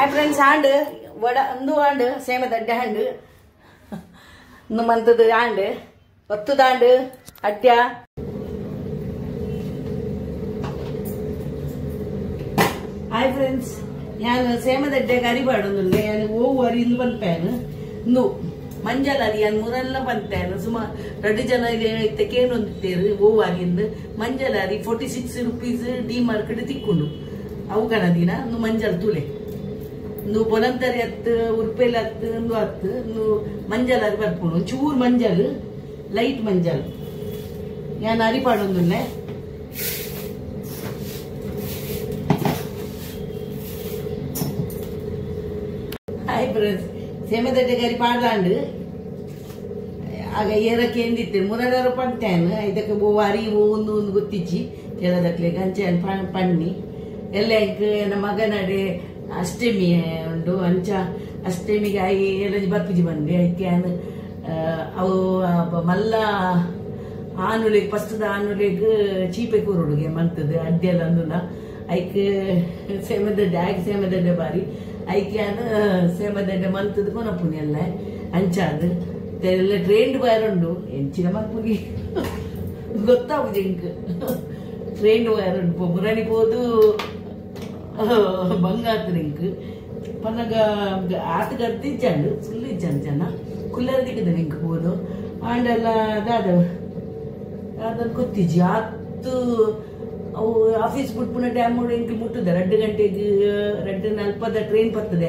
hi friends and vada अंदु and सेम दड्ड आंड मंतद आंड वत्तुद आंड अट्या हाय फ्रेंड्स ഞാൻ ಸೇಮದಡ್ಡೆಗೆ ಅರಿ ಬಾಡೋದಿಲ್ಲ ನಾನು ಓವರ್ ಇಂದು ಬಂತೇನು ಇಂದು ಮಂಜಲ್ ಅರಿ ನಾನು ಮೂರಲ್ಲ ಬಂತೇನು ಸುಮಾರು 2 ಜನ ಇತ್ತಕೇನು ಒಂದಿತ್ತೇರು ಓವರ್ ಇಂದು ಮಂಜಲ್ ಅರಿ 46 ರೂಪೀಸ್ ಡಿ ಮಾರ್ಕೆಟ್ ತಿಕ್ಕೊಂಡು ಅವು ಕಣದಿನ ಇಂದು ಮಂಜಲ್ ತುಳೆ ಇಂದು ಬೊಲಂತರಿ ಹತ್ತು ಉರ್ಪೇಲ್ ಹತ್ತು ಇಂದು ಹತ್ತು ಇಂದು ಮಂಜಲ್ ಅರಿ ಬರ್ಕೊಂಡು ಚೂರು ಮಂಜಲ್ ಲೈಟ್ ಮಂಜಲ್ ನಾನು ಅರಿ ಬಾಡೋದಿಲ್ಲ हाय फ्रेंड्स ಸೇಮದಡ್ಡೆಗಾರಿ ಪಾಡ್ಲಾಂಡು ಆಗ ಏರಕ್ಕೆ ಎಂದಿತ್ತು 300 ಪಂಟೇನು ಇದಕ್ಕೆ ವಾರಿ ಒಂದು ಒಂದು ಗೊತ್ತಿಚ್ಚಿ ಕೆಲದಕ್ಲೆ ಅಂಚೆ ಪಣ್ಣಿ ಎಲ್ಲ ನಮ್ಮ ಮಗನಡೆ ಅಷ್ಟಮಿ ಉಂಡು ಅಂಚ ಅಷ್ಟಮಿಗೆ ಆಗಿ ಎಲ್ಲ ಬರ್ಪಿಜಿ ಬಂದೆ ಅದಕ್ಕೆ ಅವು ಮಲ್ಲ ಆನುಲೆಗೆ ಫಸ್ಟ್ದ ಆನುಲೆಗೆ ಚೀಪೆ ಕೂರುಡುಗೆ ಮಂತದ್ದು ಅಡ್ಡೆಲ್ಲ ಅಂದುಲ್ಲ ಐಕೆ ಸೇಮದಡ್ಡೆ ಆಗಿ ಸೇಮದಡ್ಡೆ ಬಾರಿ ಐಕ್ಯಾನ ಸೇಮದಡ್ಡೆ ಮಂತದ ಕೊನಪುನಿ ಎಲ್ಲ ಅಂಚಾದು ಎಲ್ಲ ಟ್ರೈನ್ ಬಾರುಂಡು ಎಂಚಿನ ಮಲ್ಪುಗಿ ಗೊತ್ತಾಗುದು ಇಂಕ್ ಟ್ರೈನ್ ಬಾರುಂಡು ಮುರಣಿ ಪೋದು ಬಂಗಾತ್ರ ಇಂಕ್ ಪನ್ನಗ ಆಟಗರ್ದು ಇಜ್ಜಂಡು ಫುಲ್ ಇಜ್ಜಂಡು ಜನ ಕುಲ್ಲರ್ ದಿಕ್ಕದ ಇಂಕ್ ಪೋದು ಆಂಡೆಲ್ಲ ಅದನ್ನು ಗೊತ್ತಿಜ್ಜಿ ಆತು ಅವು ಆಫೀಸ್ ಬಿಟ್ಪುನ ಡ್ಯಾಮ್ ಇಂಕ ಮುಟ್ಟದ 2 ಗಂಟೆಗೆ 2:40 ಟ್ರೈನ್ ಬರ್ತದೆ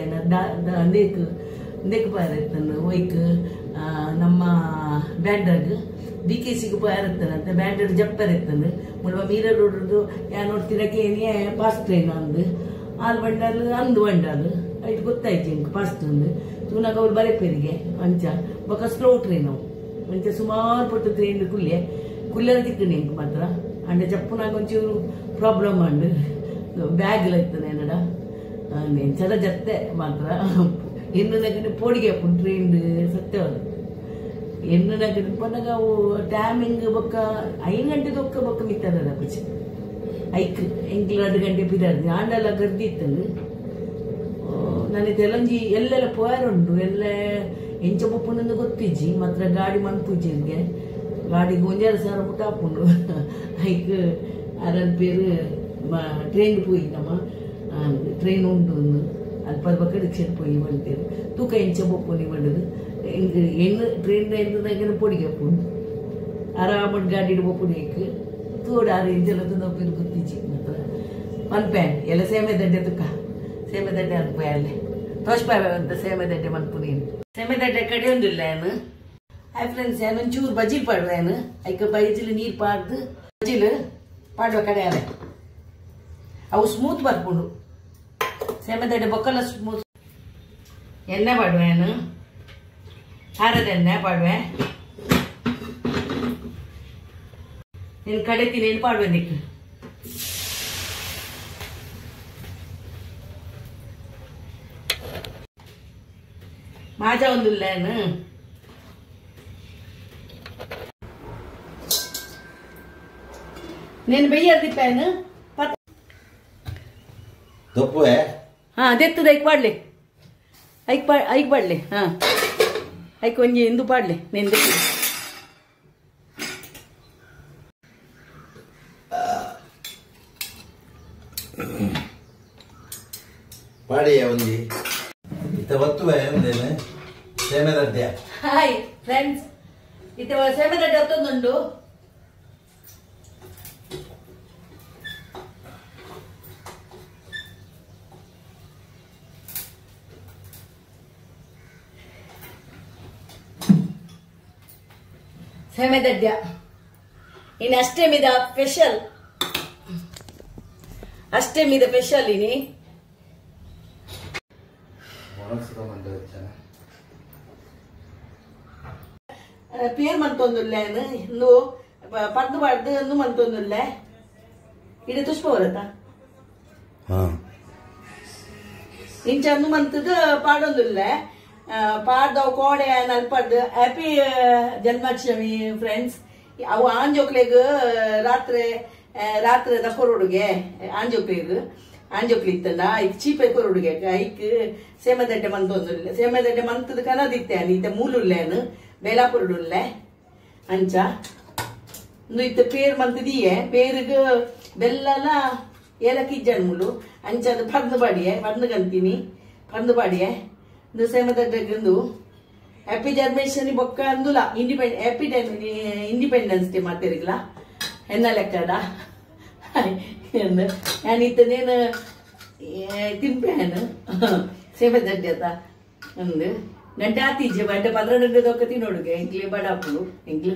ಅಂದೇಕ್ ಪಾಯರತ್ತನು ಒಯ್ಕ್ ನಮ್ಮ ಬ್ಯಾಂಡರ್ಗ್ BKCಗೆ ಪಾಯರತ್ತನಂತ ಬ್ಯಾಂಡರ್ ಜಪ್ಪರ್ ಎತ್ತನು ಮುಳ್ವ ಮೀರ ರೋಡ್ದು ಯಾ ನೋಡ್ತಿರಕ್ಕೆ ಏನೇ ಪಾಸ್ ಟ್ರೈನ್ ಅಂದು ಆಲ್ ಬಂಡಲ್ ಅಂದು ಬಂಡಲ್ ಐಟ್ ಗೊತ್ತಾಯ್ತು ಇಂಕ ಫಾಸ್ಟ್ ಅಂದು ತೂನಾಗ ಅವ್ರು ಬರೆಪೇರಿಗೆ ಅಂಚ ಬೊಕ ಸ್ಲೋ ಟ್ರೈನ್ ಅವು ಅಂಚ ಸುಮಾರು ಪಟ್ಟು ಟ್ರೈನ್ ಕುಲ್ಲರ್ ದಿಕ್ಕಣಿ ಇಂಕ ಮಾತ್ರ ಅಂಡೆ ಚಪ್ಪುನಾಗ ಒಂಚೂರು ಪ್ರಾಬ್ಲಮ್ ಅಂಡು ಬ್ಯಾಗ್ ಇತ್ತನೆ ನಡ ನೆಂಚದ ಜತ್ತೆ ಮಾತ್ರ ಎನ್ನು ನಗನ ಪೋಡಿಗೆ ಹಾಕೊಂಡು ಟ್ರೈನ್ ಸತ್ಯ ಎನ್ನು ನಗನ ಪನ್ನಾಗ ಅವು ಟೈಮಿಂಗ್ ಬೊಕ್ಕ 5 ಗಂಟೆಗೆ ಬೊಕ್ಕ ಮಿತ್ತದ ಪಚ್ಚಿ ಐಕ್ ಎಂಕ್ಲು 2 ಗಂಟೆ ಬಿದ್ದಾಡ್ದು ಆಂಡೆಲ್ಲ ಗರ್ದಿ ಇತ್ತಂದು ನನಗೆ ತೆಲಂಜಿ ಎಲ್ಲೆಲ್ಲ ಪೋಯಾರುಂಡು ಎಲ್ಲ ಎಂಚ ಪಪ್ಪನಂದು ಗೊತ್ತಿಜ್ಜಿ ಮಾತ್ರ ಗಾಡಿ ಮನ್ಪುಜಿಗೆ ಗಾಡಿಗೆ 1,000 ಪುಟ್ಟ ಹಾಕೊಂಡು ಐಕ್ ಅರನ್ ಪೇರು ಟ್ರೈನ್ ಪೋಯಿ ನಮ್ಮ ಟ್ರೈನ್ ಉಂಡು ಅಲ್ಪ ಬಕ್ಕಡಿಗೆ ಪೋಯಿ ಬಂತೇರು ತೂಕ ಎಂಚ ಬೊಪ್ಪನಿ ಬಂಡದು ಹೆಣ್ಣು ಟ್ರೈನ್ ಪೊಡಿಗೆ ಹಾಕೊಂಡು ಆರಾಮಡ್ ಗಾಡಿ ಬೊಪ್ಪುನಿ ಐಕ್ ತೋಡ ಆರು ಎಂಜೆಲ್ಲ ನೋಪೇರು ಗೊತ್ತಿಜ್ಜಿ ಮಾತ್ರ ಮನ್ಪ್ಯಾನ್ ಎಲ್ಲ ಸೇಮೆದಡ್ಡೆ ತುಕ್ಕ ಸೇಮೆದಡ್ಡೆ ಅನ್ಪಾಯ ಅಲ್ಲೇ ತೋಷ್ಪಾಯ ಅಂತ ಸೇಮೆದಡ್ಡೆ ಮನ್ಪುನಿ ಸೇಮೆದಡ್ಡೆ ಕಡಿಯೊಂದಿಲ್ಲ ಏನು हाय फ्रेंड्स यान चूर बजील पाडवेन ऐक बजील नीर पाड्ದು बजील पाडव कड्यारे अವು स्मूथ ಬರ್ಕೊಂಡು ಸೇಮದಡ್ಡೆ ಬೊಕ್ಕಲ ಸ್ಮೂತ್ ಎಣ್ಣೆ ಪಾಡ್ವೇನು ಹಾರದ ಎಣ್ಣೆ ಪಾಡ್ವೆ ನೀನು ಕಡೆತೀನಿ ಏನು ಪಾಡ್ವೆ ನಿಕ್ಕೆ ಮಾಜಾ ಒಂದಿಲ್ಲ ಏನು నేను బెయ్యర్ తిప్పాను తప్పువే ಅದೆತ್ತದ ಐಕ್ ಪಾಡ್ಲೆ ಐಕ್ ಪಾಡ್ಲೆ ಐಕ್ ಒಂಜಿ ಇಂದು ಪಾಡ್ಲೆ నేను ತೆಪ್ಪು ಪಾಡಿಯ ಒಂಜಿ ಇತ್ತ ಒತ್ತುವೆ ಒಂದೇನೆ ಸೇಮೆದಡ್ಡೆ ಹಾಯ್ ಫ್ರೆಂಡ್ಸ್ ಇತ್ತ ಸೇಮೆದಡ್ಡೆ ಒತ್ತೊಂದುಂಡು ಸೇಮೆದಡ್ಡೆ ಇನ್ನು ಅಷ್ಟಮಿದ ಸ್ಪೆಷಲ್ ಇನಿ ಪೇರ್ ಮಂತೊಂದುಲ್ಲ ಇಂದು ಪರ್ದು ಪಾಡ್ದು ಇಂದು ಮಂತೊಂದುಲ್ಲ ಇಡ ತುಷ್ಪ ಬರತ್ತ ಇಂಚ ಅಂದು ಮಂತದ ಪಾಡೊಂದುಲ್ಲ ಪಾಡ್ದವು ಕೋಡೆ ನಲ್ಪಡ್ದು ಹ್ಯಾಪಿ ಜನ್ಮಾಷ್ಟಮಿ ಫ್ರೆಂಡ್ಸ್ ಅವು ಆಂಜೋಕ್ಲೆಗ್ ರಾತ್ರಿ ದಪ್ಪರೋಡುಗೆ ಆಂಜೋಕ್ಲೆಗ್ ಆಂಜೋಕ್ಲಿ ಇತ್ತಂಡ ಐಕ್ ಚೀಪೈ ಕೊರಡುಗೆ ಐಕ್ ಸೇಮದಡ್ಡೆ ಮಂತ್ ಒಂದಿಲ್ಲ ಸೇಮದಡ್ಡೆ ಮಂತದ ಕನದಿತ್ತೆ ಈತ ಮೂಲುಲ್ಲೇನು ಬೇಲಾಪುರಡುಲ್ಲೆ ಅಂಚ ಇತ್ತ ಪೇರ್ ಮಂತದಿಯೇ ಪೇರಿಗೆ ಬೆಲ್ಲಲ ಏಲಕ್ಕಿ ಜನ್ಮುಲು ಅಂಚ ಅದು ಪರ್ದು ಬಾಡಿಯೆ ಪರ್ದು ಕಂತೀನಿ ಪರ್ದು ಬಾಡಿಯೆ ಇದು ಸೇಮದಡ್ಡೆಗೊಂದು ಹ್ಯಾಪಿ ಜರ್ಮೇಷನ್ ಬೊಕ್ಕ ಅಂದುಲ ಇಂಡಿಪೆಂಡೆನ್ಸ್ ಡೇ ಮಾಡ್ತಿರಿಗ್ಲ ಎನ್ನ ಲೆಕ್ಕಡ ನಾನು ಇತ್ತನೇನು ತಿಂಪೇನು ಸೇಮದಡ್ಡೆ ಅತ ಅಂದು ಗಂಟೆ ಆತೀಜೆ ಬಡ್ಡೆ 12 ದೊಕ್ಕ ತಿನ್ನೋಡುಗೆ ಎಂಕ್ಲಿ ಬಡಾಪುಳು ಎಂಕ್ಲಿ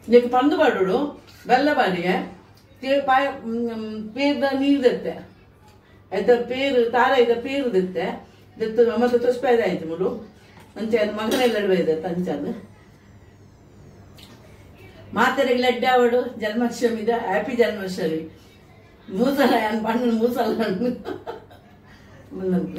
నీకు పందు పడు బెల్లబాడి పేరు నీరు తెತ್ತೆ అయితే పేరు తార అయితే పేరు తెತ್ತೆ ಮತ್ತೆ ತೊಸ್ಪೈದ ಆಯ್ತು ಮುಳು ಅಂಚೆ ಅದು ಮಗನೆಲ್ಲ ಬೈದ ತಂಚದು ಮಾತೆರೆಗೆ ಲಡ್ಡೆ ಅವಡು ಜನ್ಮಾಷ್ಟಮಿದ ಹ್ಯಾಪಿ ಜನ್ಮಾಷ್ಟಮಿ ಮೂಸಲ ಪಣ್ಣು ಮೂಸಲ